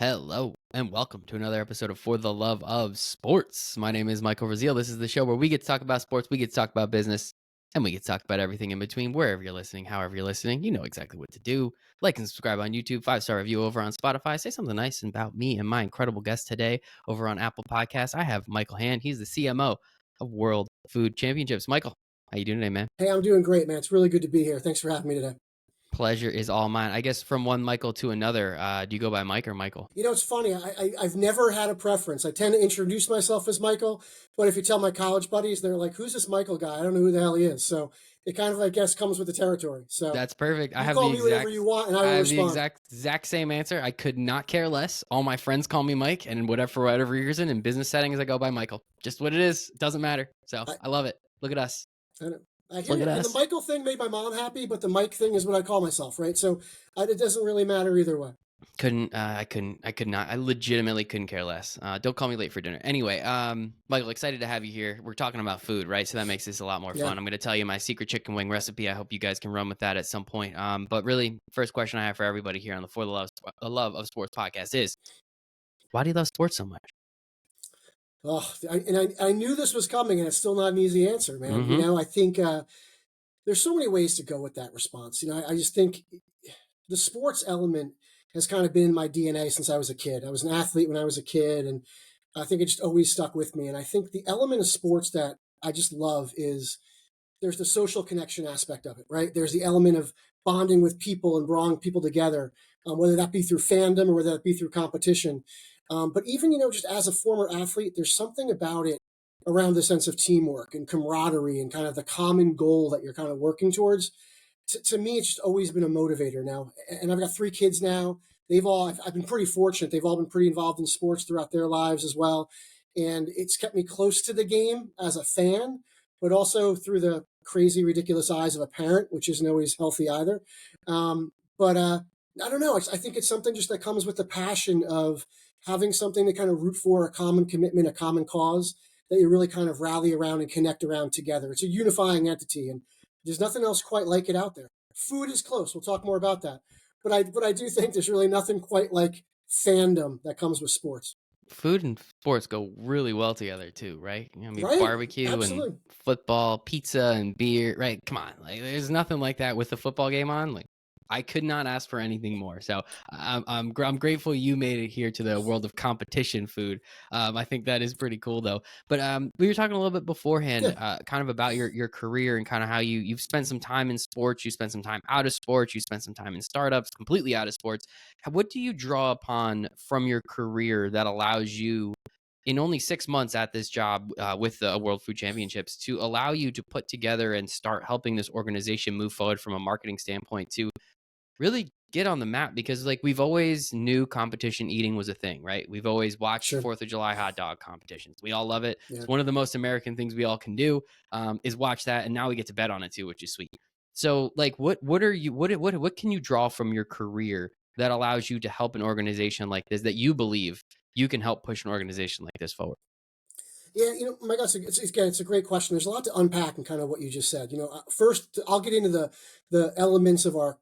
Hello and welcome to another episode of For the Love of Sports. My name is Michael Rasile. This is the show where we get to talk about sports, we get to talk about business, and we get to talk about everything in between. Wherever you're listening, however you're listening, you know exactly what to do. Like and subscribe on YouTube, 5-star review over on Spotify. Say something nice about me and my incredible guest today over on Apple Podcasts. I have Michael Hand. He's the CMO of World Food Championships. Michael, how you doing today, man? Hey, I'm doing great, man. It's really good to be here. Thanks for having me today. Pleasure is all mine. I guess from one Michael to another, do you go by Mike or Michael? It's funny. I've never had a preference. I tend to introduce myself as Michael, but if you tell my college buddies, they're like, "Who's this Michael guy? I don't know who the hell he is." So it kind of, I guess, comes with the territory. So That's perfect. you call me whatever you want, and I I will have the respond. exact same answer. I could not care less. All my friends call me Mike, and whatever for whatever reason in business settings, I go by Michael. Just what it is. Doesn't matter. So I, I love it. Look at us. I, don't- I hear Look you. at And the us. Michael thing made my mom happy, but the Mike thing is what I call myself, right? So it doesn't really matter either way. I could not. I legitimately couldn't care less. Don't call me late for dinner. Anyway, Michael, excited to have you here. We're talking about food, right? So that makes this a lot more Yeah. fun. I'm going to tell you my secret chicken wing recipe. I hope you guys can run with that at some point. But really, first question I have for everybody here on the For the Love of Sports podcast is, why do you love sports so much? Oh, I knew this was coming, and it's still not an easy answer, man. Mm-hmm. I think there's so many ways to go with that response. I just think the sports element has kind of been in my DNA since I was a kid. I was an athlete when I was a kid, and I think it just always stuck with me. And I think the element of sports that I just love is there's the social connection aspect of it, right? There's the element of bonding with people and drawing people together, whether that be through fandom or whether that be through competition. But even, just as a former athlete, there's something about it around the sense of teamwork and camaraderie and kind of the common goal that you're kind of working towards. To me, it's just always been a motivator now. And I've got 3 kids now. I've been pretty fortunate. They've all been pretty involved in sports throughout their lives as well. And it's kept me close to the game as a fan, but also through the crazy, ridiculous eyes of a parent, which isn't always healthy either. But I don't know. I think it's something just that comes with the passion of having something to kind of root for, a common commitment, a common cause that you really kind of rally around and connect around together. It's a unifying entity, and there's nothing else quite like it out there. Food is close. We'll talk more about that. But I do think there's really nothing quite like fandom that comes with sports. Food and sports go really well together too, right? I mean, Right? barbecue and Absolutely. football, pizza and beer, right? Come on, like there's nothing like that with the football game on. Like, I could not ask for anything more. So I'm grateful you made it here to the world of competition food. I think that is pretty cool though. But we were talking a little bit beforehand, Yeah. kind of about your career and kind of how you've spent some time in sports, you spent some time out of sports, you spent some time in startups, completely out of sports. What do you draw upon from your career that allows you, in only 6 months at this job with the World Food Championships, to allow you to put together and start helping this organization move forward from a marketing standpoint to really get on the map? Because like we've always knew competition eating was a thing, right? We've always watched Sure. 4th of July hot dog competitions. We all love it. Yeah. It's one of the most American things we all can do, is watch that, and now we get to bet on it too, which is sweet. So like what can you draw from your career that allows you to help an organization like this, that you believe you can help push an organization like this forward? Yeah, my God, again, it's a great question. There's a lot to unpack in kind of what you just said. First, I'll get into the elements of our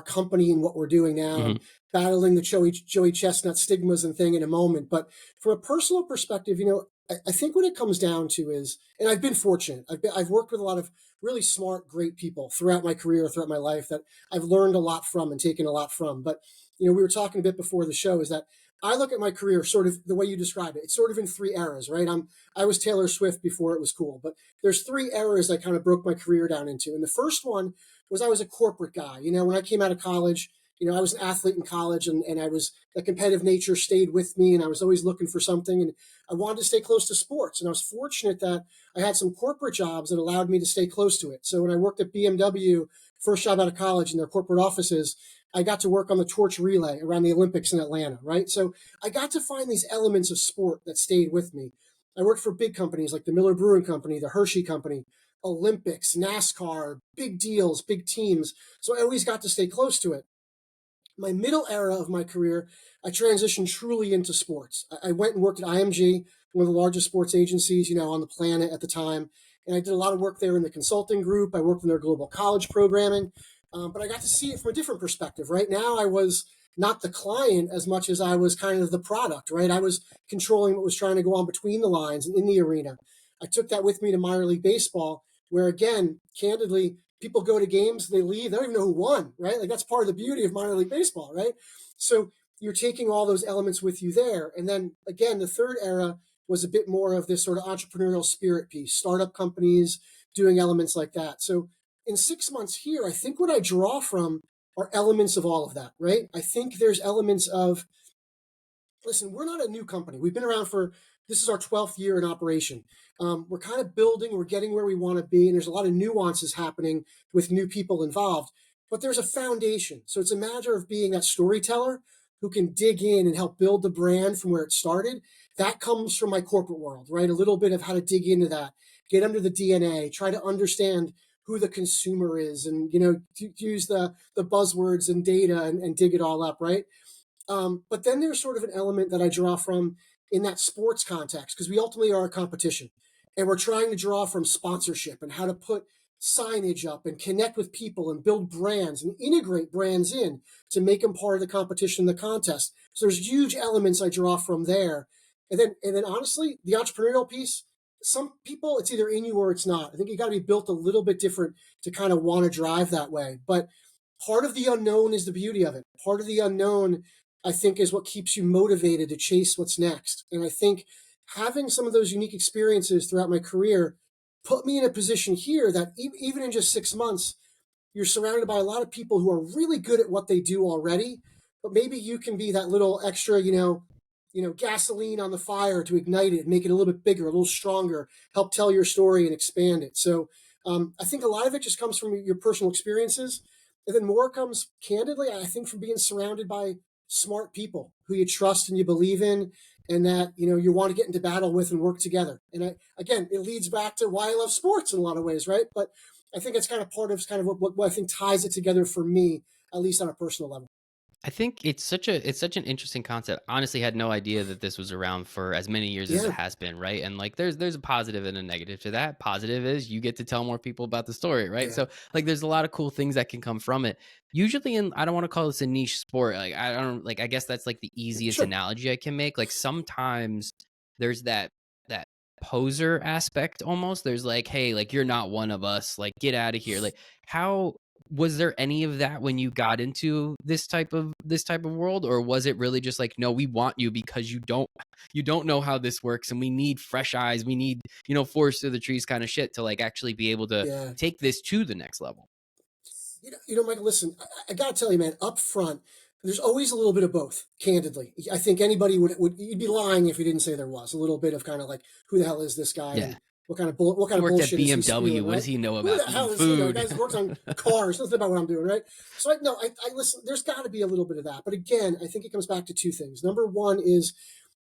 company and what we're doing now, and Hmm. battling the Joey Chestnut stigmas and thing in a moment. But from a personal perspective, I think what it comes down to is, and I've been fortunate. I've worked with a lot of really smart, great people throughout my career, throughout my life that I've learned a lot from and taken a lot from. But we were talking a bit before the show, is that I look at my career sort of the way you describe it. It's sort of in 3 eras, right? I was Taylor Swift before it was cool, but there's 3 eras I kind of broke my career down into. And the first one was I was a corporate guy. When I came out of college, I was an athlete in college, and I was, the competitive nature stayed with me, and I was always looking for something, and I wanted to stay close to sports. And I was fortunate that I had some corporate jobs that allowed me to stay close to it. So when I worked at BMW, first job out of college in their corporate offices, I got to work on the torch relay around the Olympics in Atlanta, right? So I got to find these elements of sport that stayed with me. I worked for big companies like the Miller Brewing Company, the Hershey Company, Olympics, NASCAR, big deals, big teams. So I always got to stay close to it. My middle era of my career, I transitioned truly into sports. I went and worked at IMG, one of the largest sports agencies, on the planet at the time. And I did a lot of work there in the consulting group. I worked in their global college programming. But I got to see it from a different perspective. Right now, I was not the client as much as I was kind of the product, right? I was controlling what was trying to go on between the lines and in the arena. I took that with me to minor league baseball, where again, candidly, people go to games, they leave, they don't even know who won, right? Like that's part of the beauty of minor league baseball, right? So you're taking all those elements with you there. And then again, the third era was a bit more of this sort of entrepreneurial spirit piece, startup companies doing elements like that. So in 6 months here, I think what I draw from are elements of all of that, right? I think there's elements of, listen, we're not a new company. We've been around for, this is our 12th year in operation. We're kind of building, we're getting where we want to be, and there's a lot of nuances happening with new people involved. But there's a foundation. So it's a matter of being that storyteller who can dig in and help build the brand from where it started. That comes from my corporate world, right? A little bit of how to dig into that, get under the DNA, try to understand who the consumer is, and to use the buzzwords and data and dig it all up, right? But then there's sort of an element that I draw from in that sports context, because we ultimately are a competition and we're trying to draw from sponsorship and how to put signage up and connect with people and build brands and integrate brands in to make them part of the competition, the contest. So there's huge elements I draw from there. And then honestly, the entrepreneurial piece, some people, it's either in you or it's not. I think you got to be built a little bit different to kind of want to drive that way. But part of the unknown is the beauty of it. Part of the unknown, I think, is what keeps you motivated to chase what's next. And I think having some of those unique experiences throughout my career put me in a position here that even in just 6 months, you're surrounded by a lot of people who are really good at what they do already, but maybe you can be that little extra, gasoline on the fire to ignite it, make it a little bit bigger, a little stronger, help tell your story and expand it. So I think a lot of it just comes from your personal experiences. And then more comes, candidly, I think, from being surrounded by smart people who you trust and you believe in, and that you want to get into battle with and work together. And again, it leads back to why I love sports in a lot of ways, right? But I think it's kind of part of what I think ties it together for me, at least on a personal level. I think it's such an interesting concept. Honestly, had no idea that this was around for as many years as it Yeah, has been, right? And like there's a positive and a negative to that. Positive is you get to tell more people about the story, right? yeah, So like there's a lot of cool things that can come from it. Usually in I don't want to call this a niche sport. Like I don't like I guess that's like the easiest sure, analogy I can make. Like sometimes there's that poser aspect almost. There's like, hey, like you're not one of us. Like get out of here. Like how was there any of that when you got into this type of world, or was it really just like, no, we want you because you don't know how this works, and we need fresh eyes, we need forest through the trees kind of shit to like actually be able to yeah. take this to the next level? Michael, listen, I got to tell you, man, up front, there's always a little bit of both, candidly. I think anybody you'd be lying if you didn't say there was a little bit of kind of like, who the hell is this guy? Yeah, And what kind he of worked at bullshit is he BMW. spewing, What does right? he know Who about the eating hell is he? food? Guys works on cars, nothing about what I'm doing, right? So I listen, there's got to be a little bit of that. But again, I think it comes back to two things. Number one is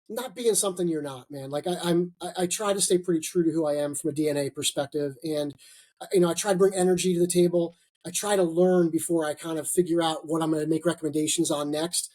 not being something you're not, man. Like I try to stay pretty true to who I am from a DNA perspective, and I try to bring energy to the table. I try to learn before I kind of figure out what I'm going to make recommendations on next.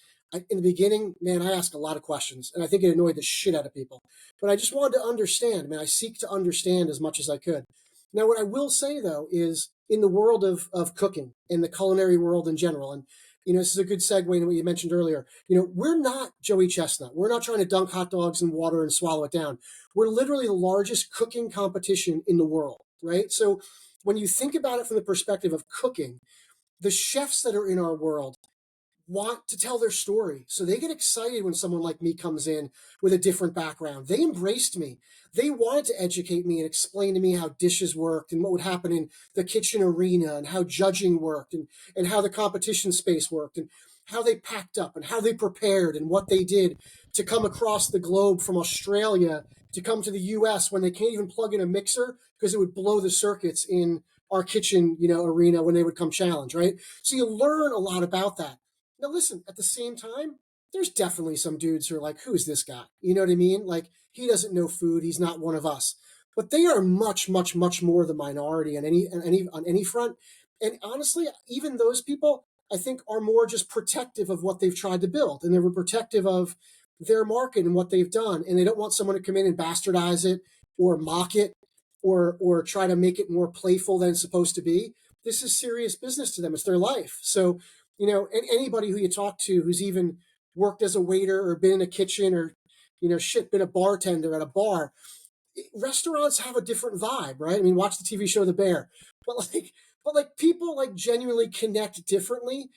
In the beginning, man, I ask a lot of questions, and I think it annoyed the shit out of people. But I just wanted to understand. I mean, I seek to understand as much as I could. Now, what I will say though is, in the world of cooking, in the culinary world in general, and this is a good segue into what you mentioned earlier. We're not Joey Chestnut. We're not trying to dunk hot dogs in water and swallow it down. We're literally the largest cooking competition in the world, right? So when you think about it from the perspective of cooking, the chefs that are in our world want to tell their story. So they get excited when someone like me comes in with a different background. They embraced me. They wanted to educate me and explain to me how dishes worked and what would happen in the kitchen arena and how judging worked and how the competition space worked and how they packed up and how they prepared and what they did to come across the globe from Australia to come to the US when they can't even plug in a mixer because it would blow the circuits in our kitchen, arena when they would come challenge, right? So you learn a lot about that. Now, listen, at the same time, there's definitely some dudes who are like, who's this guy? You know what I mean? Like, he doesn't know food. He's not one of us. But they are much, much, much more the minority on any front. And honestly, even those people, I think, are more just protective of what they've tried to build. And they're protective of their market and what they've done. And they don't want someone to come in and bastardize it or mock it or try to make it more playful than it's supposed to be. This is serious business to them. It's their life. So Anybody who you talk to who's even worked as a waiter or been in a kitchen or, been a bartender at a bar, restaurants have a different vibe, right? I mean, watch the TV show The Bear, but like people like genuinely connect differently.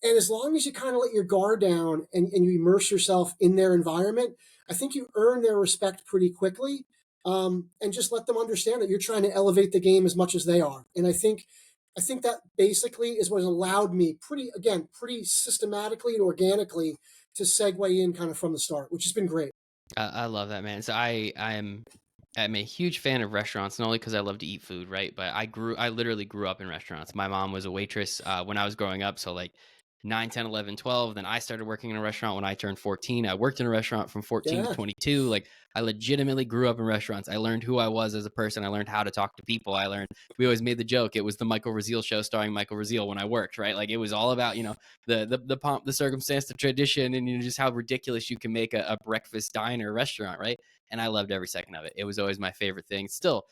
And as long as you kind of let your guard down and you immerse yourself in their environment, I think you earn their respect pretty quickly. And just let them understand that you're trying to elevate the game as much as they are. And I think that basically is what has allowed me pretty systematically and organically to segue in kind of from the start, which has been great. I love that, man. So I'm a huge fan of restaurants, not only because I love to eat food, right? But I literally grew up in restaurants. My mom was a waitress when I was growing up. So like 9, 10, 11, 12. Then I started working in a restaurant when I turned 14. I worked in a restaurant from 14 to Yeah. 22. Like I legitimately grew up in restaurants. I learned who I was as a person. I learned how to talk to people. We always made the joke. It was the Michael Rasile show starring Michael Rasile when I worked, right? Like it was all about, the pomp, the circumstance, the tradition, and just how ridiculous you can make a breakfast diner restaurant, right? And I loved every second of it. It was always my favorite thing. Still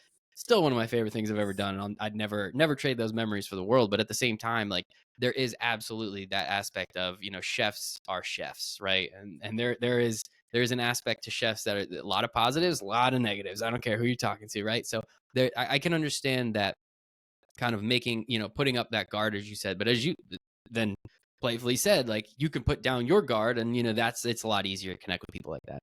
one of my favorite things I've ever done. And I'd never trade those memories for the world. But at the same time, like there is absolutely that aspect of, chefs are chefs, right? And there's an aspect to chefs that are a lot of positives, a lot of negatives. I don't care who you're talking to, right? So I can understand that kind of making, putting up that guard, as you said. But as you then playfully said, like you can put down your guard, and it's a lot easier to connect with people like that.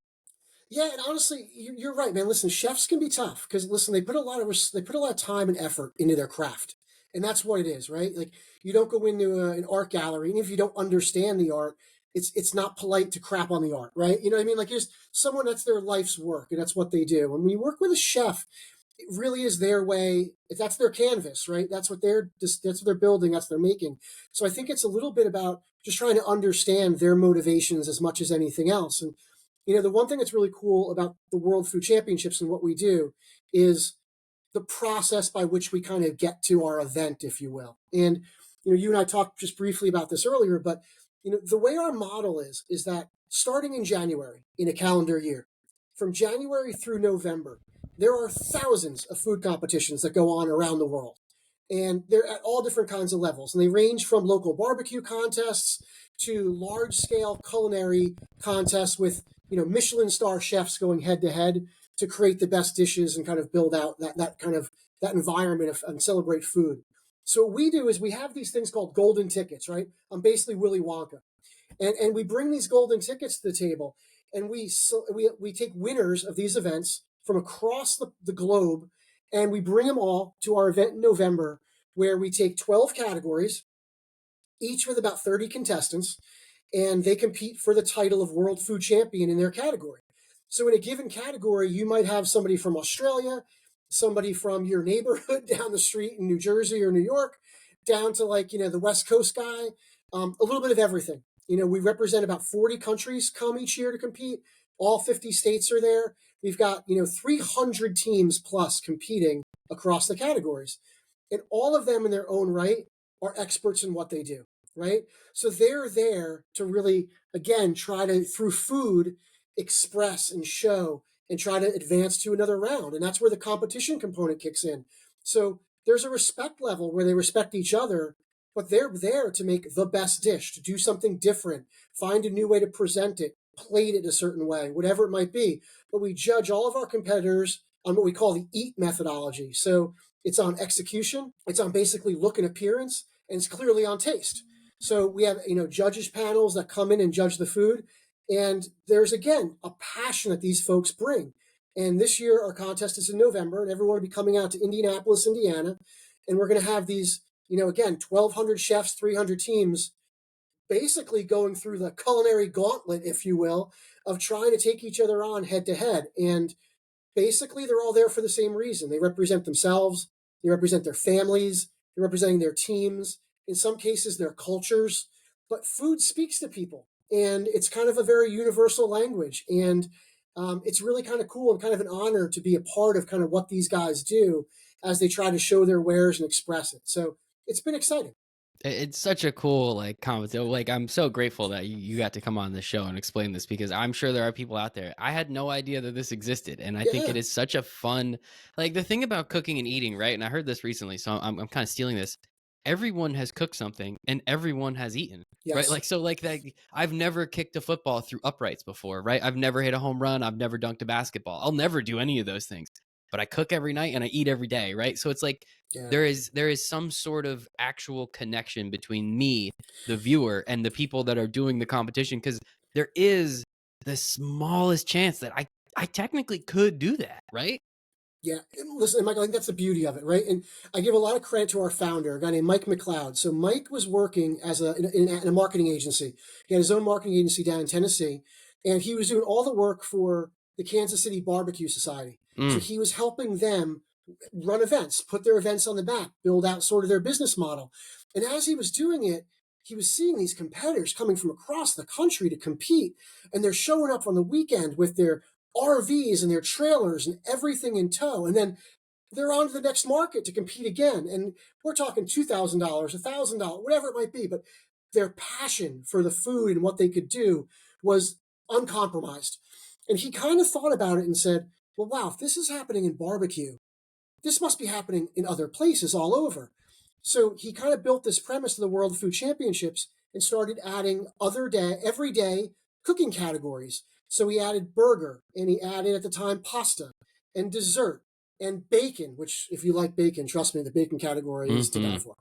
Yeah, and honestly, you're right, man. Listen, chefs can be tough because listen, they put a lot of time and effort into their craft, and that's what it is, right? Like you don't go into an art gallery, and if you don't understand the art, it's not polite to crap on the art, right? You know what I mean? Like there's someone that's their life's work, and that's what they do. And when you work with a chef, it really is their way. That's their canvas, right? That's what they're building. That's what they're making. So I think it's a little bit about just trying to understand their motivations as much as anything else. And the one thing that's really cool about the World Food Championships and what we do is the process by which we kind of get to our event, if you will. And you and I talked just briefly about this earlier, but the way our model is that starting in January in a calendar year, from January through November, there are thousands of food competitions that go on around the world. And they're at all different kinds of levels. And they range from local barbecue contests to large scale culinary contests with, Michelin star chefs going head to head to create the best dishes and kind of build out that environment and celebrate food. So what we do is we have these things called golden tickets, right? I'm basically Willy Wonka, and we bring these golden tickets to the table, and we take winners of these events from across the globe, and we bring them all to our event in November, where we take 12 categories, each with about 30 contestants, and they compete for the title of World Food Champion in their category. So in a given category, you might have somebody from Australia, somebody from your neighborhood down the street in New Jersey or New York, down to like, the West Coast guy, a little bit of everything. We represent about 40 countries come each year to compete. All 50 states are there. We've got, 300 teams plus competing across the categories. And all of them in their own right are experts in what they do, right? So they're there to really, again, try to, through food, express and show and try to advance to another round. And that's where the competition component kicks in. So there's a respect level where they respect each other, but they're there to make the best dish, to do something different, find a new way to present it, plate it a certain way, whatever it might be. But we judge all of our competitors on what we call the EAT methodology. So it's on execution, it's on basically look and appearance, and it's clearly on taste. So we have, judges panels that come in and judge the food. And there's, again, a passion that these folks bring. And this year, our contest is in November, and everyone will be coming out to Indianapolis, Indiana. And we're going to have these, again, 1,200 chefs, 300 teams, basically going through the culinary gauntlet, if you will, of trying to take each other on head to head. And basically, they're all there for the same reason. They represent themselves, they represent their families, they're representing their teams, in some cases, their cultures. But food speaks to people, and it's kind of a very universal language. And it's really kind of cool and kind of an honor to be a part of kind of what these guys do as they try to show their wares and express it. So it's been exciting. It's such a cool like comment. Like I'm so grateful that you got to come on this show and explain this, because I'm sure there are people out there. I had no idea that this existed, and I think Yeah. it is such a fun, like the thing about cooking and eating, right? And I heard this recently, so I'm kind of stealing this. everyone has cooked something and everyone has eaten, right? Yes. Like, so like that, I've never kicked a football through uprights before, right? I've never hit a home run. I've never dunked a basketball. I'll never do any of those things, but I cook every night and I eat every day, right? So it's like, Yeah. there is some sort of actual connection between me, the viewer, and the people that are doing the competition, because there is the smallest chance that I technically could do that, right? Yeah, and listen, Michael, I think that's the beauty of it, right? And I give a lot of credit to our founder, a guy named Mike McLeod. So Mike was working as in a marketing agency. He had his own marketing agency down in Tennessee, and he was doing all the work for the Kansas City Barbecue Society. So Mm, he was helping them run events, put their events on the map, build out sort of their business model. And as he was doing it, he was seeing these competitors coming from across the country to compete, and they're showing up on the weekend with their RVs and their trailers and everything in tow. And then they're on to the next market to compete again. And we're talking $2,000, $1,000, whatever it might be. But their passion for the food and what they could do was uncompromised. And he kind of thought about it and said, well, wow, if this is happening in barbecue, this must be happening in other places all over. So he kind of built this premise of the World Food Championships and started adding every day cooking categories. So he added burger, and he added at the time pasta and dessert and bacon, which if you like bacon, trust me, the bacon category is to die hmm. for.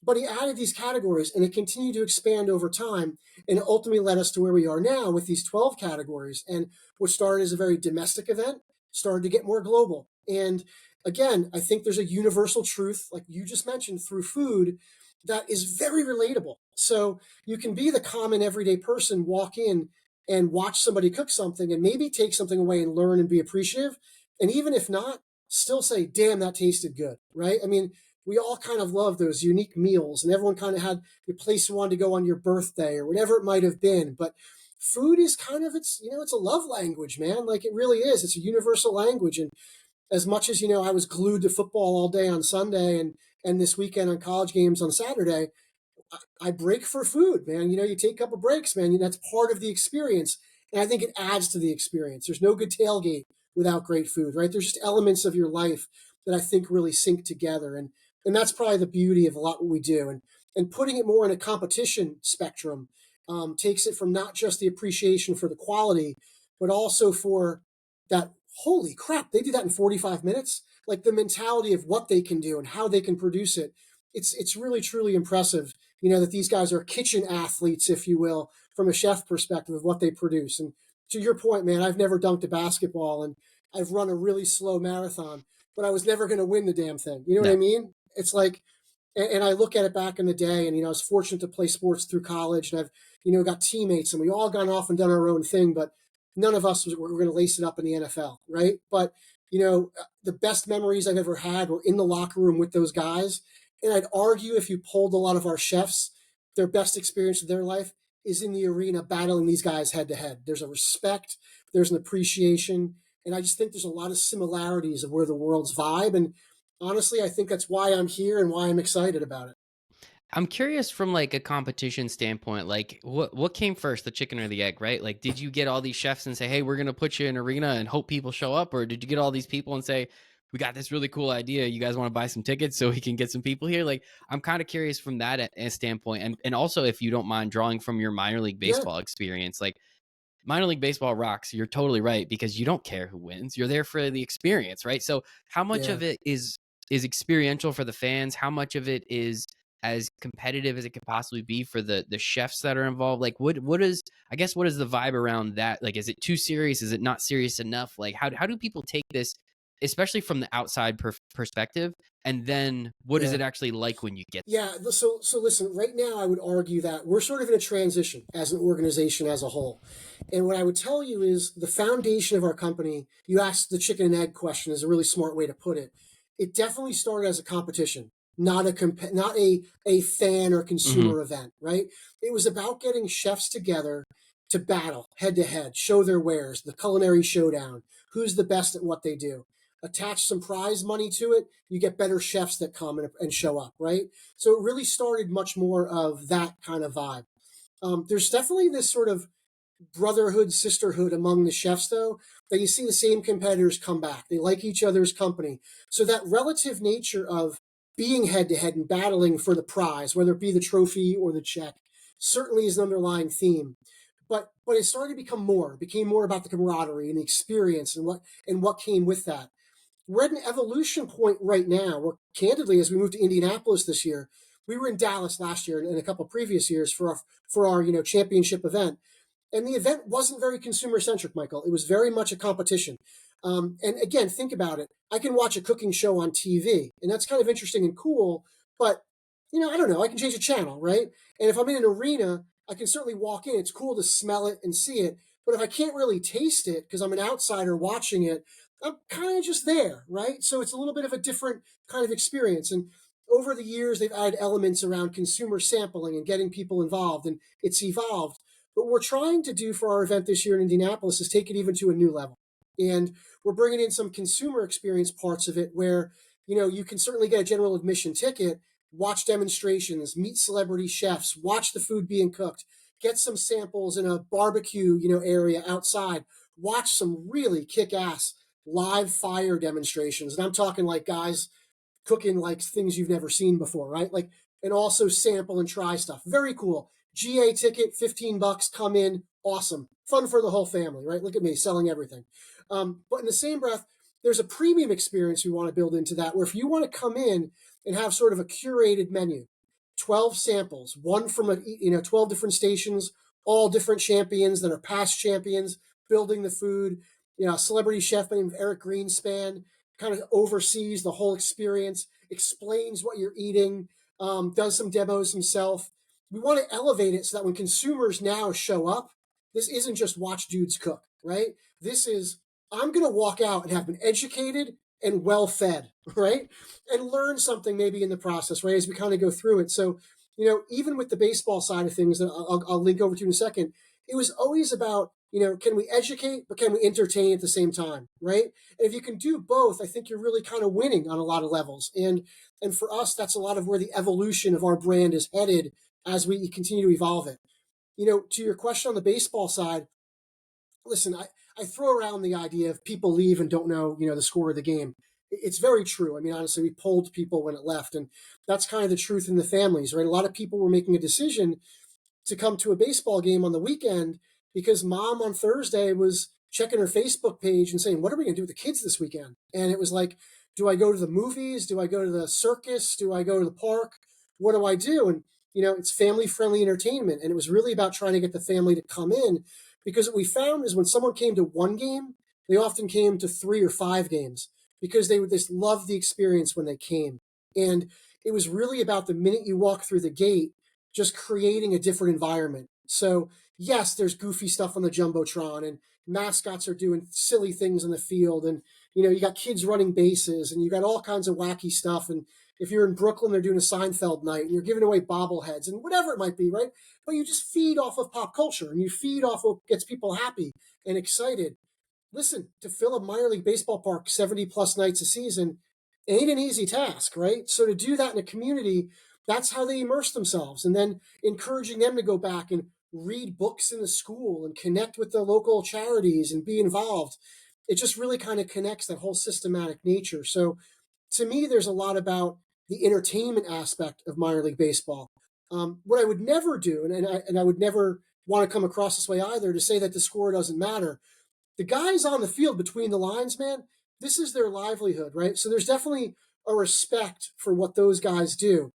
But he added these categories and it continued to expand over time and it ultimately led us to where we are now with these 12 categories. And what started as a very domestic event started to get more global. And again, I think there's a universal truth, like you just mentioned, through food that is very relatable. So you can be the common everyday person, walk in and watch somebody cook something and maybe take something away and learn and be appreciative. And even if not, still say, damn, that tasted good, right? I mean, we all kind of love those unique meals, and everyone kind of had your place you wanted to go on your birthday or whatever it might have been. But food is kind of it's a love language, man. Like it really is. It's a universal language. And as much as I was glued to football all day on Sunday and this weekend on college games on Saturday, I break for food, man. You take a couple breaks, man. That's part of the experience. And I think it adds to the experience. There's no good tailgate without great food, right? There's just elements of your life that I think really sync together. And that's probably the beauty of a lot what we do. And putting it more in a competition spectrum takes it from not just the appreciation for the quality, but also for that, holy crap, they did that in 45 minutes. Like the mentality of what they can do and how they can produce it. It's really, truly impressive that these guys are kitchen athletes, if you will, from a chef perspective of what they produce. And to your point, man, I've never dunked a basketball and I've run a really slow marathon, but I was never going to win the damn thing. You know what I No. mean? It's like, and I look at it back in the day, and I was fortunate to play sports through college, and I've got teammates, and we all gone off and done our own thing, but none of us were going to lace it up in the NFL, right? But the best memories I've ever had were in the locker room with those guys, and I'd argue if you polled a lot of our chefs, their best experience of their life is in the arena battling these guys head to head. There's a respect, there's an appreciation, and I just think there's a lot of similarities of where the world's vibe. And honestly, I think that's why I'm here and why I'm excited about it. I'm curious from like a competition standpoint, like what came first, the chicken or the egg, right? Like, did you get all these chefs and say, "Hey, we're gonna put you in an arena and hope people show up," or did you get all these people and say, "We got this really cool idea. You guys want to buy some tickets so we can get some people here?" Like, I'm kind of curious from that standpoint, and also if you don't mind drawing from your minor league Yeah, baseball experience, like minor league baseball rocks. You're totally right because you don't care who wins. You're there for the experience, right? So how much yeah, of it is experiential for the fans? How much of it is as competitive as it could possibly be for the chefs that are involved? Like what is, I guess, what is the vibe around that? Like, is it too serious? Is it not serious enough? Like how do people take this, especially from the outside perspective? And then what is yeah. it actually like when you get there? Yeah, so listen, right now I would argue that we're sort of in a transition as an organization as a whole. And what I would tell you is the foundation of our company, you asked the chicken and egg question is a really smart way to put it. It definitely started as a competition, not a fan or Hmm. consumer event, right? It was about getting chefs together to battle head to head, show their wares, the culinary showdown, who's the best at what they do. Attach some prize money to it, you get better chefs that come and show up, right? So it really started much more of that kind of vibe. There's definitely this sort of brotherhood, sisterhood among the chefs, though, that you see the same competitors come back. They like each other's company. So that relative nature of being head to head and battling for the prize, whether it be the trophy or the check, certainly is an underlying theme. But it started to become more. It became more about the camaraderie and the experience and what came with that. We're at an evolution point right now where, candidly, as we move to Indianapolis this year, we were in Dallas last year and a couple previous years for our championship event, and the event wasn't very consumer centric, Michael. It was very much a competition. And again, think about it. I can watch a cooking show on TV, and that's kind of interesting and cool. But I don't know. I can change the channel, right? And if I'm in an arena, I can certainly walk in. It's cool to smell it and see it. But if I can't really taste it because I'm an outsider watching it, I'm kind of just there, right? So it's a little bit of a different kind of experience. And over the years, they've added elements around consumer sampling and getting people involved, and it's evolved. But what we're trying to do for our event this year in Indianapolis is take it even to a new level. And we're bringing in some consumer experience parts of it where, you can certainly get a general admission ticket, watch demonstrations, meet celebrity chefs, watch the food being cooked, get some samples in a barbecue, area outside, watch some really kick-ass live fire demonstrations. And I'm talking like guys cooking like things you've never seen before, right? Like, and also sample and try stuff. Very cool. GA ticket, $15, come in, awesome. Fun for the whole family, right? Look at me selling everything. But in the same breath, there's a premium experience we want to build into that, where if you want to come in and have sort of a curated menu, 12 samples, one from 12 different stations, all different champions that are past champions, building the food. A celebrity chef named Eric Greenspan kind of oversees the whole experience, explains what you're eating, does some demos himself. We want to elevate it so that when consumers now show up, this isn't just watch dudes cook, right? This is, I'm going to walk out and have been educated and well fed, right? And learn something maybe in the process, right? As we kind of go through it. So, even with the baseball side of things that I'll link over to in a second, it was always about, can we educate, but can we entertain at the same time, right? And if you can do both, I think you're really kind of winning on a lot of levels. And for us, that's a lot of where the evolution of our brand is headed as we continue to evolve it. To your question on the baseball side, listen, I throw around the idea of people leave and don't know, the score of the game. It's very true. I mean, honestly, we polled people when it left, and that's kind of the truth in the families, right? A lot of people were making a decision to come to a baseball game on the weekend because mom on Thursday was checking her Facebook page and saying, what are we going to do with the kids this weekend? And it was like, do I go to the movies? Do I go to the circus? Do I go to the park? What do I do? And, it's family friendly entertainment. And it was really about trying to get the family to come in, because what we found is when someone came to one game, they often came to 3 or 5 games because they would just love the experience when they came. And it was really about the minute you walk through the gate, just creating a different environment. So yes, there's goofy stuff on the Jumbotron, and mascots are doing silly things in the field, and you got kids running bases, and you got all kinds of wacky stuff. And if you're in Brooklyn, they're doing a Seinfeld night, and you're giving away bobbleheads and whatever it might be, right? But you just feed off of pop culture, and you feed off what gets people happy and excited. Listen, to fill a minor league baseball park 70 plus nights a season ain't an easy task, right? So to do that in a community, that's how they immerse themselves. And then encouraging them to go back and read books in the school and connect with the local charities and be involved. It just really kind of connects that whole systematic nature. So to me, there's a lot about the entertainment aspect of minor league baseball. What I would never do, and I would never want to come across this way either, to say that the score doesn't matter. The guys on the field between the lines, man, this is their livelihood, right? So there's definitely a respect for what those guys do.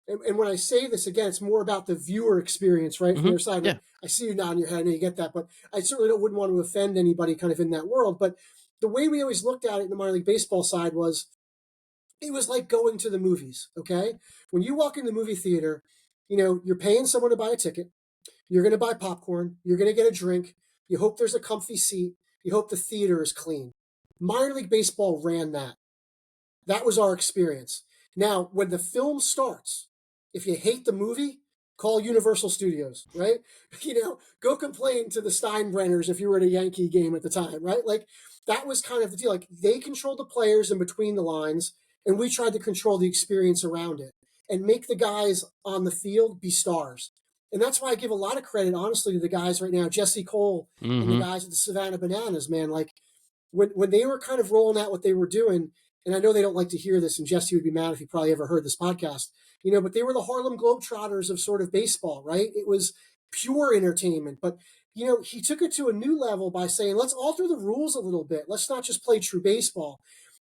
And when I say this again, it's more about the viewer experience, right? From Hmm. their side. Yeah. I see you nodding your head, I know you get that, but I certainly wouldn't want to offend anybody kind of in that world. But the way we always looked at it in the minor league baseball side was, it was like going to the movies, okay? When you walk in the movie theater, you're paying someone to buy a ticket. You're going to buy popcorn. You're going to get a drink. You hope there's a comfy seat. You hope the theater is clean. Minor League Baseball ran that. That was our experience. Now, when the film starts, if you hate the movie, call Universal Studios, right? Go complain to the Steinbrenners if you were at a Yankee game at the time, right? Like, that was kind of the deal. Like, they controlled the players in between the lines, and we tried to control the experience around it and make the guys on the field be stars. And that's why I give a lot of credit, honestly, to the guys right now, Jesse Cole and the Hmm. guys at the Savannah Bananas, man. Like, when they were kind of rolling out what they were doing, and I know they don't like to hear this, and Jesse would be mad if he probably ever heard this podcast, but they were the Harlem Globetrotters of sort of baseball, right? It was pure entertainment. But, he took it to a new level by saying, let's alter the rules a little bit. Let's not just play true baseball.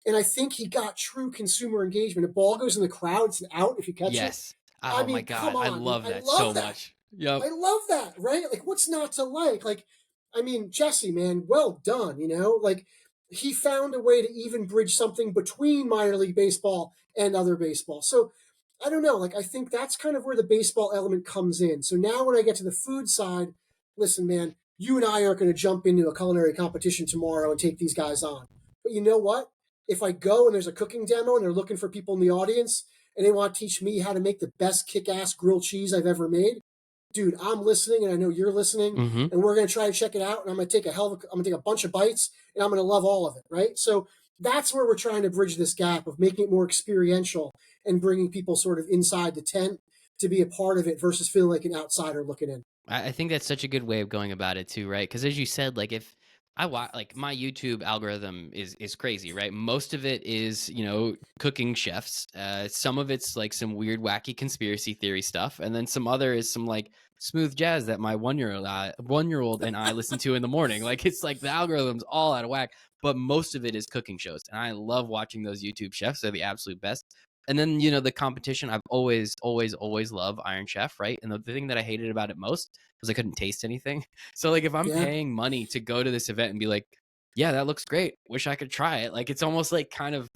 And I think he got true consumer engagement. A ball goes in the crowd, it's an out if you catch it. Yes. I Oh my mean, come god, I on, dude. love I that so love that. much. Yep. I love that, right? Like, what's not to like? Like, I mean, Jesse, man, well done, Like, he found a way to even bridge something between minor league baseball and other baseball. So, I don't know. Like, I think that's kind of where the baseball element comes in. So now when I get to the food side, listen, man, you and I aren't going to jump into a culinary competition tomorrow and take these guys on. But you know what? If I go and there's a cooking demo and they're looking for people in the audience and they want to teach me how to make the best kick-ass grilled cheese I've ever made, dude, I'm listening and I know you're listening, Mhm. and we're going to try to check it out. And I'm going to take I'm going to take a bunch of bites and I'm going to love all of it. Right. So that's where we're trying to bridge this gap of making it more experiential and bringing people sort of inside the tent to be a part of it versus feeling like an outsider looking in. I think that's such a good way of going about it too, right? Because as you said, like if I watch, like my YouTube algorithm is crazy, right? Most of it is cooking chefs. Some of it's like some weird, wacky conspiracy theory stuff, and then some other is some like smooth jazz that my 1-year-old and I listen to in the morning. Like it's like the algorithm's all out of whack, but most of it is cooking shows, and I love watching those YouTube chefs. They're the absolute best. And then, the competition, I've always, always, always loved Iron Chef, right? And the thing that I hated about it most was I couldn't taste anything. So, like, if I'm Yeah. paying money to go to this event and be like, yeah, that looks great. Wish I could try it. Like, it's almost like kind of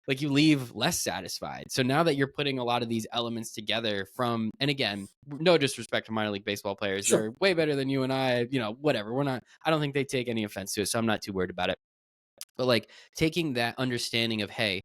like you leave less satisfied. So now that you're putting a lot of these elements together and again, no disrespect to minor league baseball players, Sure. they're way better than you and I, whatever. I don't think they take any offense to it. So I'm not too worried about it. But like taking that understanding of, hey,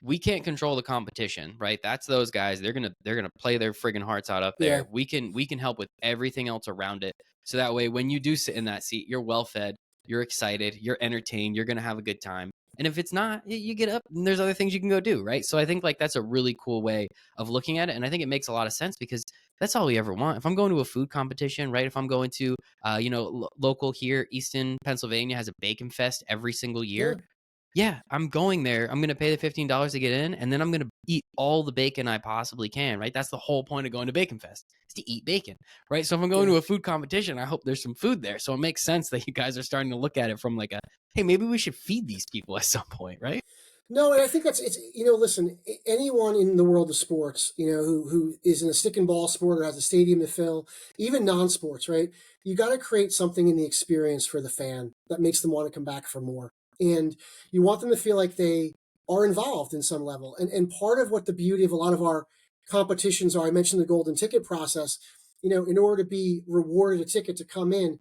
we can't control the competition, right? That's those guys. They're gonna play their friggin' hearts out up Yeah. there. We can help with everything else around it. So that way, when you do sit in that seat, you're well fed, you're excited, you're entertained, you're gonna have a good time. And if it's not, you get up and there's other things you can go do, right? So I think like that's a really cool way of looking at it, and I think it makes a lot of sense because that's all we ever want. If I'm going to a food competition, right? If I'm going to, local here, Easton, Pennsylvania has a bacon fest every single year. Yeah. Yeah, I'm going there. I'm gonna pay the $15 to get in, and then I'm gonna eat all the bacon I possibly can, right? That's the whole point of going to Bacon Fest, is to eat bacon, right? So if I'm going Yeah. to a food competition, I hope there's some food there. So it makes sense that you guys are starting to look at it from like hey, maybe we should feed these people at some point, right? No, and I think it's listen, anyone in the world of sports, who is in a stick and ball sport or has a stadium to fill, even non-sports, right? You got to create something in the experience for the fan that makes them want to come back for more. And you want them to feel like they are involved in some level. And part of what the beauty of a lot of our competitions are, I mentioned the golden ticket process, in order to be rewarded a ticket to come in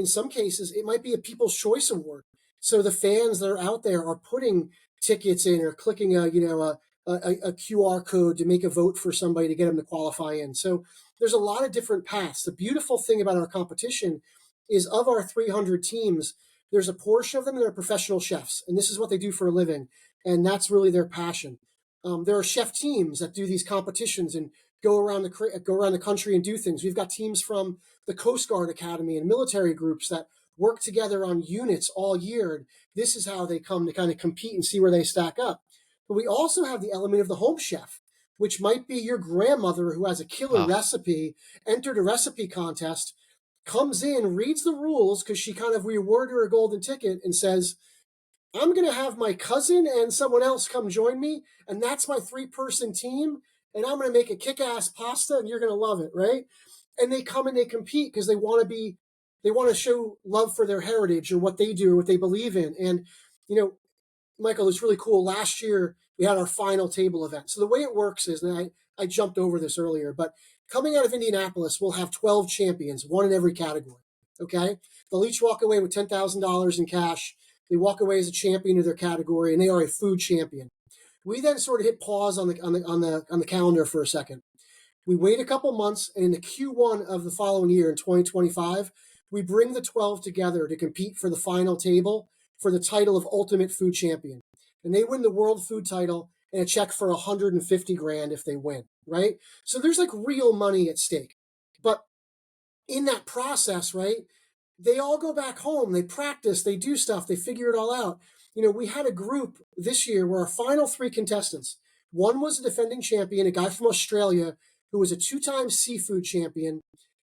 some cases it might be a People's Choice Award. So the fans that are out there are putting tickets in or clicking a QR code to make a vote for somebody to get them to qualify in. So there's a lot of different paths. The beautiful thing about our competition is of our 300 teams, there's a portion of them that are professional chefs, and this is what they do for a living, and that's really their passion. There are chef teams that do these competitions and go around the country and do things. We've got teams from the Coast Guard Academy and military groups that work together on units all year. This is how they come to kind of compete and see where they stack up. But we also have the element of the home chef, which might be your grandmother who has a killer Oh, recipe, entered a recipe contest, comes in, reads the rules because we award her a golden ticket and says, I'm going to have my cousin and someone else come join me, and that's my 3-person team, and I'm going to make a kick-ass pasta, and you're going to love it, right? And they come and they compete because they want to show love for their heritage or what they do or what they believe in. And, Michael, it's really cool. Last year, we had our final table event. So the way it works is, and I jumped over this earlier, but coming out of Indianapolis, we'll have 12 champions, one in every category, okay? They'll each walk away with $10,000 in cash. They walk away as a champion of their category, and they are a food champion. We then sort of hit pause on the calendar for a second. We wait a couple months, and in the Q1 of the following year, in 2025, we bring the 12 together to compete for the final table for the title of Ultimate Food Champion. And they win the world food title and a check for 150 grand if they win, right? So there's like real money at stake. But in that process, right, They all go back home, they practice, they do stuff, they figure it all out. We had a group this year where our final three contestants, one was a defending champion, a guy from Australia who was a two-time seafood champion,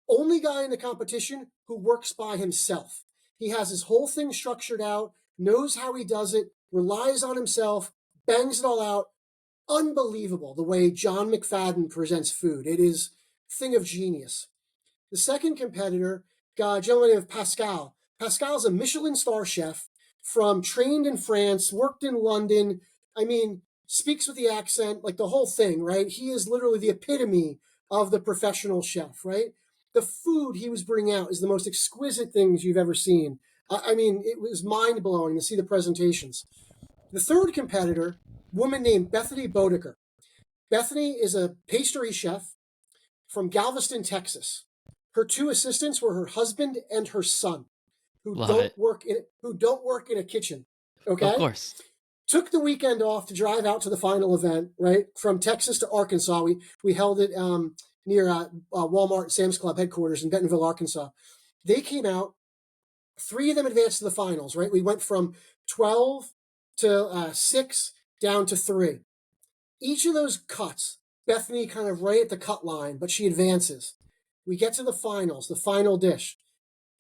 only guy in the competition who works by himself. He has his whole thing structured out, knows how he does it, relies on himself, bangs it all out. Unbelievable the way John McFadden presents food. It is a thing of genius. The second competitor, a gentleman named Pascal. Pascal's a Michelin star chef from trained in France, worked in London. I mean, speaks with the accent, like the whole thing, right? He is literally the epitome of the professional chef, right? The food he was bringing out is the most exquisite things you've ever seen. I mean, it was mind blowing to see the presentations. The third competitor, woman named Bethany Bodeker. Bethany is a pastry chef from Galveston, Texas. Her two assistants were her husband and her son, who Love don't it. work in a kitchen. Of Okay, course. took the weekend off to drive out to the final event. Right from Texas to Arkansas, we held it near Walmart Sam's Club headquarters in Bentonville, Arkansas. They came out. Three of them advanced to the finals. Right, we went from 12 to 6 down to 3. Each of those cuts, Bethany kind of right at the cut line, but she advances. We get to the finals, the final dish.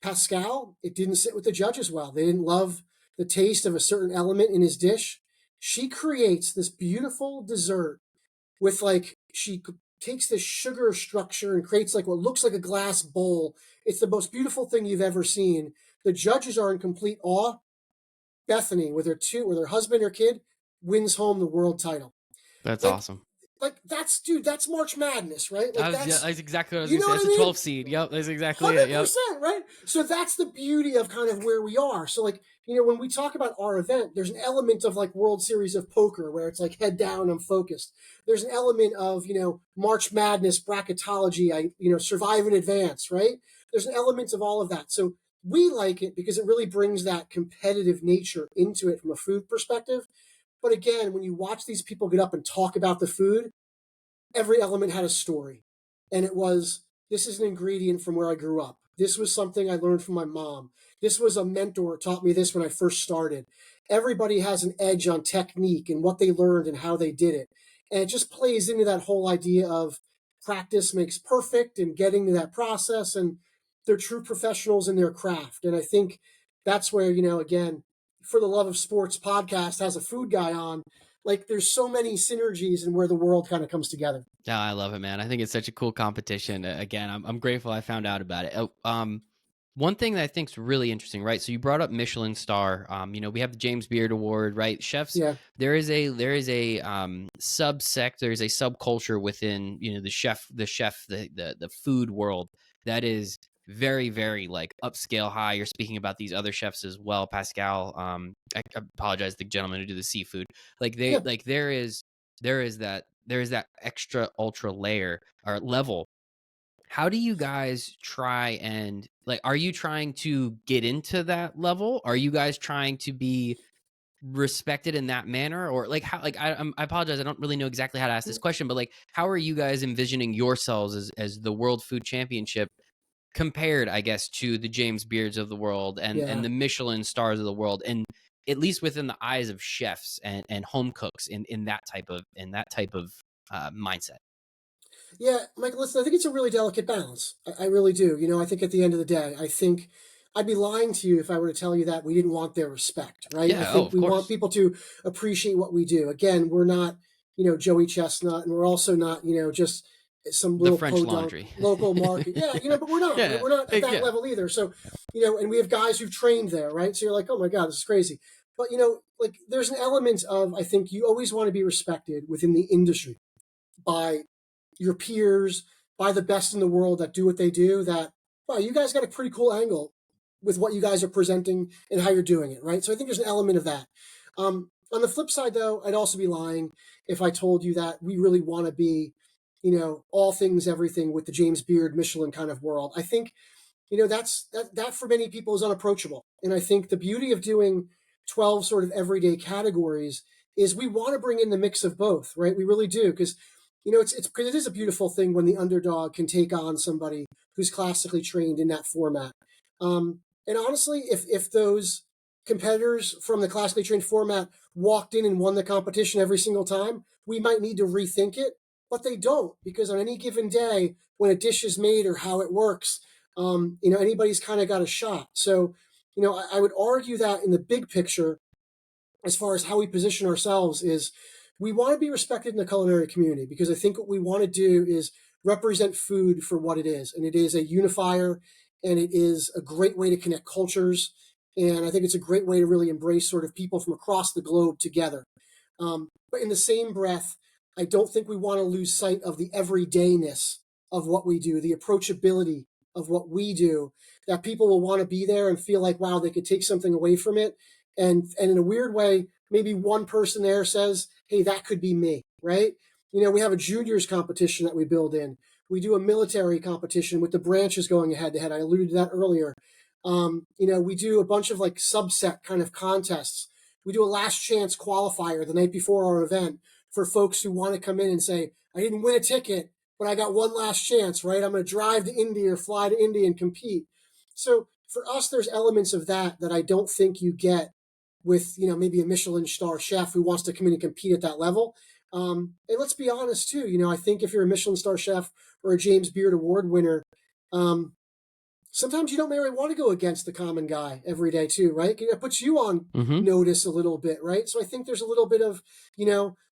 Pascal, it didn't sit with the judges well. They didn't love the taste of a certain element in his dish. She creates this beautiful dessert with she takes this sugar structure and creates like what looks like a glass bowl. It's the most beautiful thing you've ever seen. The judges are in complete awe. Bethany, with her husband or kid, wins home the world title. That's Like awesome. that's March Madness, right? Like Yeah, that's that's exactly what I was you gonna know say. what It's I a mean? 12 seed. Yep, that's exactly it. Yep. 100%, right? So that's the beauty of kind of where we are. So when we talk about our event, there's an element of like World Series of Poker where it's like head down, I'm focused. There's an element of, March Madness bracketology, survive in advance, right? There's an element of all of that. So we like it because it really brings that competitive nature into it from a food perspective. But again, when you watch these people get up and talk about the food, every element had a story. And it was, this is an ingredient from where I grew up. This was something I learned from my mom. This was a mentor taught me this when I first started. Everybody has an edge on technique and what they learned and how they did it. And it just plays into that whole idea of practice makes perfect and getting to that process. And they're true professionals in their craft. And I think that's where, again, For the Love of Sports podcast has a food guy on. Like there's so many synergies and where the world kind of comes together. Yeah, I love it, man. I think it's such a cool competition. Again, I'm grateful I found out about it. One thing that I think is really interesting, right? So you brought up Michelin star. We have the James Beard Award, right? Chefs. Yeah. There is a subsect. There is a subculture within the food world that is very very like upscale high. You're speaking about these other chefs as well, Pascal. I apologize, the gentleman who do the seafood. Like they Yeah. like there is that extra ultra layer or level. How do you guys try and like, are you trying to get into that level? Are you guys trying to be respected in that manner? Or like how, like, I apologize, I don't really know exactly how to ask this question, but like, how are you guys envisioning yourselves as the World Food Championship compared, I guess, to the James Beards of the world and Yeah. the Michelin stars of the world, and at least within the eyes of chefs and home cooks in that type of mindset? Yeah, Michael, listen, I think it's a really delicate balance. I really do. I think at the end of the day, I think I'd be lying to you if I were to tell you that we didn't want their respect, right? I Yeah. Oh, think of we want course. people to appreciate what we do. Again, we're not, Joey Chestnut, and we're also not, just some The little French podunk Laundry. local market. Yeah, but we're not, right? Yeah. We're not at that Yeah. level either. So, and we have guys who've trained there, right? So you're like, oh my God, this is crazy. But, like there's an element of, I think you always want to be respected within the industry by your peers, by the best in the world that do what they do, that, wow, you guys got a pretty cool angle with what you guys are presenting and how you're doing it, right? So I think there's an element of that. On the flip side, though, I'd also be lying if I told you that we really want to be, all things, everything with the James Beard, Michelin kind of world. I think that for many people is unapproachable. And I think the beauty of doing 12 sort of everyday categories is we want to bring in the mix of both, right? We really do. Because, it's because it is a beautiful thing when the underdog can take on somebody who's classically trained in that format. And honestly, if those competitors from the classically trained format walked in and won the competition every single time, we might need to rethink it. But they don't, because on any given day, when a dish is made or how it works, anybody's kind of got a shot. So, I would argue that in the big picture, as far as how we position ourselves, is we want to be respected in the culinary community, because I think what we want to do is represent food for what it is. And it is a unifier, and it is a great way to connect cultures. And I think it's a great way to really embrace sort of people from across the globe together. But in the same breath, I don't think we want to lose sight of the everydayness of what we do, the approachability of what we do, that people will want to be there and feel like, wow, they could take something away from it. And in a weird way, maybe one person there says, hey, that could be me, right? We have a juniors competition that we build in. We do a military competition with the branches going head to head. I alluded to that earlier. We do a bunch of like subset kind of contests. We do a last chance qualifier the night before our event for folks who want to come in and say, I didn't win a ticket, but I got one last chance, right? I'm going to drive to Indy or fly to Indy and compete. So for us, there's elements of that I don't think you get with, maybe a Michelin star chef who wants to come in and compete at that level. And let's be honest too, I think if you're a Michelin star chef or a James Beard Award winner, um, sometimes you don't really want to go against the common guy every day too, right? It puts you on Mm-hmm. notice a little bit, right? So I think there's a little bit of,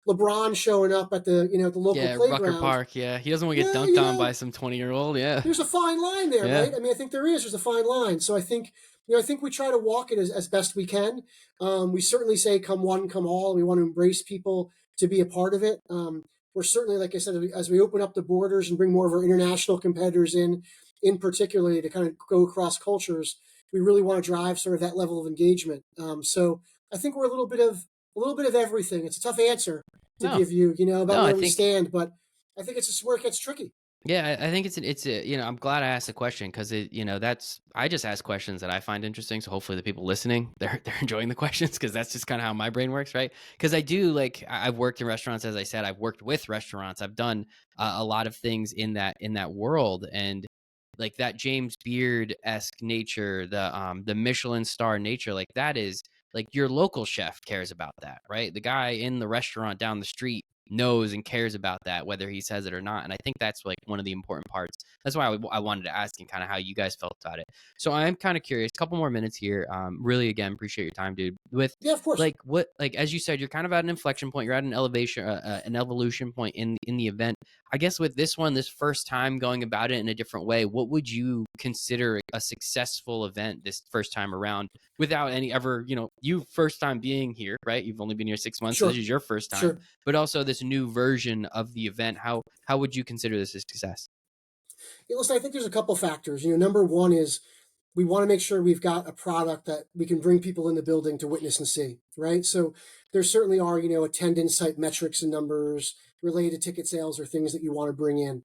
LeBron showing up at the local Yeah, Rucker playground. Park. Yeah, he doesn't want to get Yeah, dunked on by some 20-year-old. Yeah, there's a fine line there, yeah. right? I mean, I think there's a fine line. So I think we try to walk it as best we can. We certainly say, come one, come all. We want to embrace people to be a part of it. We're certainly, like I said, as we open up the borders and bring more of our international competitors in particularly to kind of go across cultures, we really want to drive sort of that level of engagement. So I think we're a little bit of everything. It's a tough answer to No, give you, about no. I where we think stand, but I think it's just where it gets tricky. Yeah, I think I'm glad I asked the question because that's I just ask questions that I find interesting. So hopefully the people listening, they're enjoying the questions because that's just kind of how my brain works, right? Because I do I've worked in restaurants, as I said, I've worked with restaurants, I've done a lot of things in that world, and like that James Beard esque nature, the Michelin star nature, like that is like your local chef cares about that, right? The guy in the restaurant down the street knows and cares about that, whether he says it or not. And I think that's like one of the important parts. That's why I wanted to ask and kind of how you guys felt about it. So I'm kind of curious. A couple more minutes here. Really, again, appreciate your time, dude. With Yeah, of course. like as you said, you're kind of at an inflection point. You're at an elevation, an evolution point in the event. I guess with this one, this first time going about it in a different way, what would you consider a successful event this first time around? Without any ever, you first time being here, right? You've only been here 6 months, so this Sure. is your first time, Sure. but also this new version of the event. How would you consider this a success? Yeah, listen, I think there's a couple factors. Number one is we want to make sure we've got a product that we can bring people in the building to witness and see, right? So there certainly are, attendance type metrics and numbers related to ticket sales or things that you want to bring in.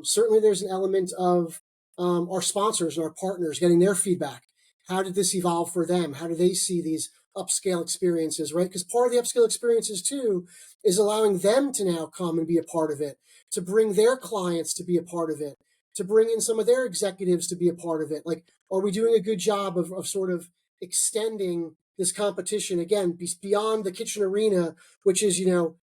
Certainly there's an element of our sponsors and our partners getting their feedback. How did this evolve for them? How do they see these upscale experiences, right? Because part of the upscale experiences too is allowing them to now come and be a part of it, to bring their clients to be a part of it, to bring in some of their executives to be a part of it. Like, are we doing a good job of sort of extending this competition again beyond the kitchen arena, which is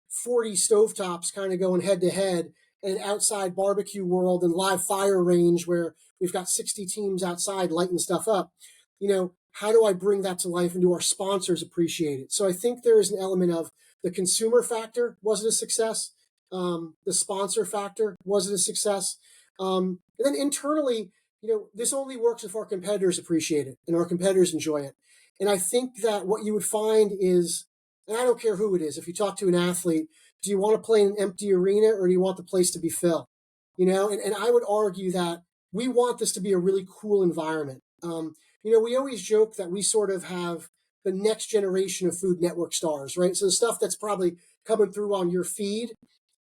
40 stovetops kind of going head to head, and an outside barbecue world and live fire range where we've got 60 teams outside lighting stuff up. How do I bring that to life, and do our sponsors appreciate it? So I think there is an element of the consumer factor. Was it a success? The sponsor factor. Was it a success? And then internally, this only works if our competitors appreciate it and our competitors enjoy it. And I think that what you would find is, and I don't care who it is, if you talk to an athlete, do you want to play in an empty arena or do you want the place to be filled? And I would argue that we want this to be a really cool environment. We always joke that we sort of have the next generation of Food Network stars, right? So the stuff that's probably coming through on your feed,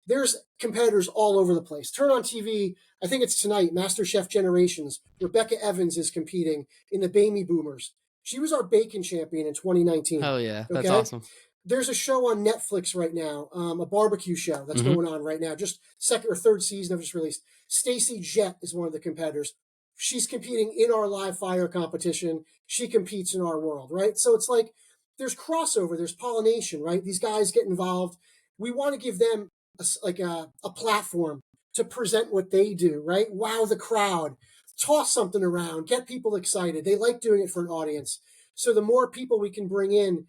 there's competitors all over the place. Turn on TV, I think it's tonight, MasterChef Generations. Rebecca Evans is competing in the Baby Boomers. She was our bacon champion in 2019. Hell yeah, that's Okay? awesome. There's a show on Netflix right now, a barbecue show that's Hmm. going on right now, just second or third season of just released. Stacy Jett is one of the competitors. she's competing in our live fire competition. She competes in our world, right? So it's like there's crossover, there's pollination, right? These guys get involved. We want to give them a platform to present what they do, right? Wow, the crowd, toss something around, get people excited. They like doing it for an audience. So the more people we can bring in,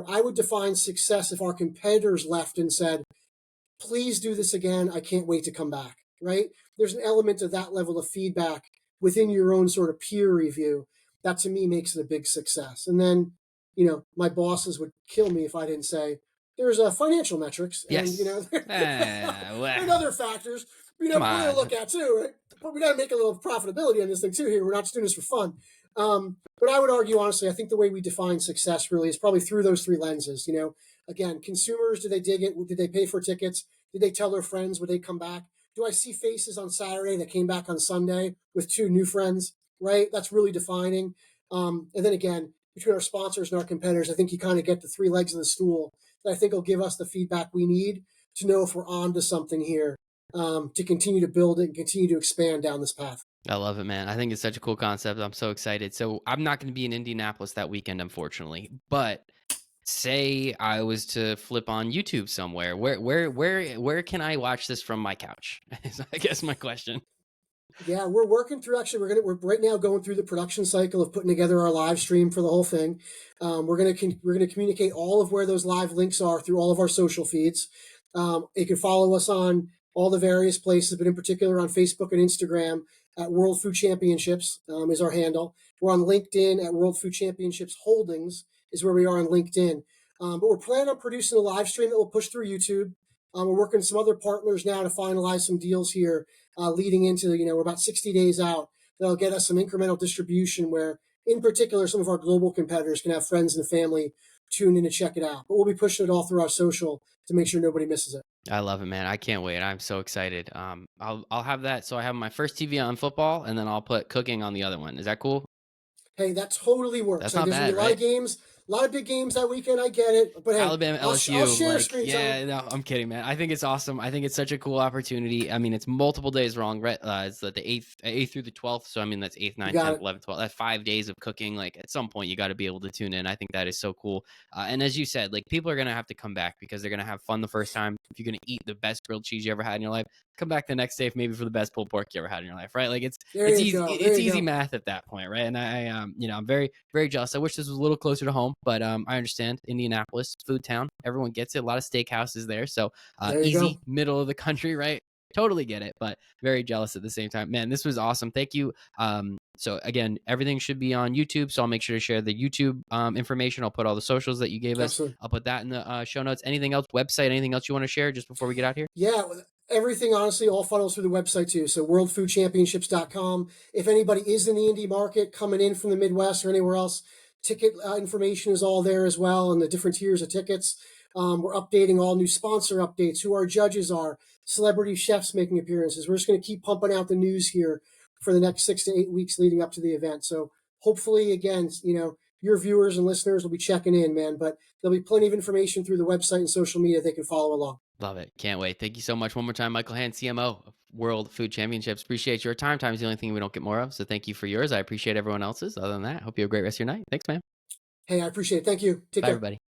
I would define success if our competitors left and said, please do this again. I can't wait to come back, right? There's an element of that level of feedback within your own sort of peer review that to me makes it a big success. And then, my bosses would kill me if I didn't say there's financial metrics and, Yes. and other factors, Come we're going to on. look at too, right? But we got to make a little profitability on this thing too here. We're not just doing this for fun. But I would argue, honestly, I think the way we define success really is probably through those three lenses. Again, consumers, did they dig it? Did they pay for tickets? Did they tell their friends? Would they come back? Do I see faces on Saturday that came back on Sunday with two new friends? Right? That's really defining. And then again, between our sponsors and our competitors, I think you kind of get the three legs of the stool that I think will give us the feedback we need to know if we're on to something here, to continue to build it and continue to expand down this path. I love it, man. I think it's such a cool concept. I'm so excited. So I'm not going to be in Indianapolis that weekend, unfortunately. But say I was to flip on YouTube somewhere, where can I watch this from my couch? Is I guess my question. Yeah, we're working through. Actually, we're right now going through the production cycle of putting together our live stream for the whole thing. We're gonna communicate all of where those live links are through all of our social feeds. You can follow us on all the various places, but in particular on Facebook and Instagram at World Food Championships is our handle. We're on LinkedIn at World Food Championships Holdings is where we are on LinkedIn. But we're planning on producing a live stream that will push through YouTube. We're working with some other partners now to finalize some deals here leading into, we're about 60 days out. That'll get us some incremental distribution where, in particular, some of our global competitors can have friends and family tune in to check it out. But we'll be pushing it all through our social to make sure nobody misses it. I love it, man. I can't wait. I'm so excited. I'll have that. So I have my first TV on football, and then I'll put cooking on the other one. Is that cool? Hey, that totally works. That's Like, not there's gonna bad, be a lot right? of games, a lot of big games that weekend. I get it, but hey, Alabama, I'll LSU, share like, screen time. yeah, no, I'm kidding, man. I think it's awesome. I think it's such a cool opportunity. I mean, it's multiple days long, right? It's the 8th through the 12th. So, I mean, that's 8th, You 9th, got 10th, it. 11th, 12th. That's 5 days of cooking. Like, at some point, you got to be able to tune in. I think that is so cool. And as you said, like, people are going to have to come back because they're going to have fun the first time. If you're going to eat the best grilled cheese you ever had in your life, come back the next day maybe for the best pulled pork you ever had in your life, right? Like, There it's you easy. go. There It's you easy go. math at that point, right? And I'm very, very jealous. I wish this was a little closer to home, but I understand Indianapolis, food town. Everyone gets it. A lot of steakhouses there. So There you easy, go. middle of the country, right? Totally get it, but very jealous at the same time. Man, this was awesome. Thank you. So again, everything should be on YouTube. So I'll make sure to share the YouTube information. I'll put all the socials that you gave us. Absolutely. I'll put that in the show notes. Anything else, website, anything else you want to share just before we get out here? Yeah, everything honestly all funnels through the website too. So worldfoodchampionships.com. If anybody is in the indie market coming in from the Midwest or anywhere else, ticket information is all there as well, and the different tiers of tickets. We're updating all new sponsor updates, who our judges are, celebrity chefs making appearances. We're just going to keep pumping out the news here for the next 6 to 8 weeks leading up to the event. So hopefully, again, your viewers and listeners will be checking in, man. But there'll be plenty of information through the website and social media they can follow along. Love it. Can't wait. Thank you so much. One more time, Michael Hand, CMO of World Food Championships. Appreciate your time. Time is the only thing we don't get more of. So thank you for yours. I appreciate everyone else's. Other than that, hope you have a great rest of your night. Thanks, man. Hey, I appreciate it. Thank you. Take Bye, care. everybody.